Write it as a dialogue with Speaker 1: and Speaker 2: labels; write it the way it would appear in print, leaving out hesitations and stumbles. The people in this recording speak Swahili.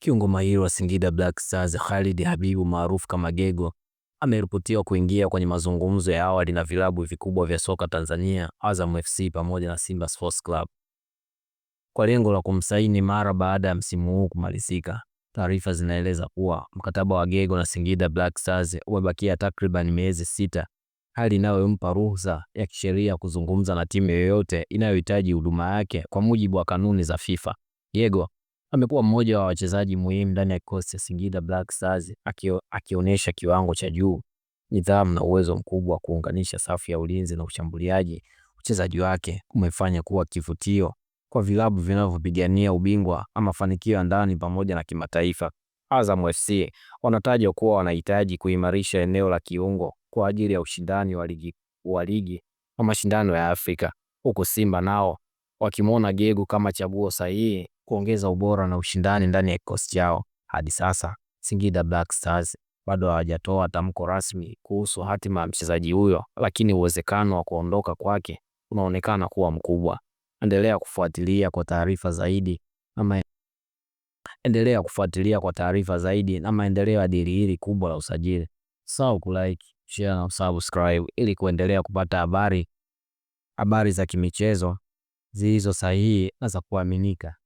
Speaker 1: Kiungo mahiri wa Singida Black Stars Khalid Habibu maarufu kama Gego ameripotiwa kuingia kwenye mazungumzo ya awali na vilabu vikubwa vya soka Tanzania, Azam FC pamoja na Simba Sports Club, kwa lengo la kumsaini mara baada ya msimu huu kumalizika. Taarifa zinaeleza kuwa mkataba wa Gego na Singida Black Stars umebakia takriban miezi 6, hali inayompa ruhusa ya kisheria kuzungumza na timu yoyote inayohitaji huduma yake kwa mujibu wa kanuni za FIFA. Gego amekuwa mmoja wa wachezaji muhimu ndani ya kikosi cha Singida Black Stars, akionyesha kiwango cha juu, nidhamu na uwezo mkubwa wa kuunganisha safu ya ulinzi na ushambuliaji. Uchezaji wake umefanya kuwa kivutio kwa vilabu vinavyopigania ubingwa ama mafanikio ya ndani pamoja na kimataifa. Azam FC wanataja kuwa wanahitaji kuimarisha eneo la kiungo kwa ajili ya ushindani wa ligi na mashindano ya Afrika, huko Simba nao wakimwona Gego kama chaguo sahihi kuongeza ubora na ushindani ndani ya kikosi chao. Hadi sasa Singida Black Stars bado hawajatoa tamko rasmi kuhusu hatima ya mchezaji huyo, lakini uwezekano wa kuondoka kwake unaonekana kuwa mkubwa. Endelea kufuatilia kwa taarifa zaidi na maendeleo ya dili hili kubwa la usajili. Usisahau kulike, share na subscribe ili kuendelea kupata habari za kimichezo zilizo sahihi na za kuaminika.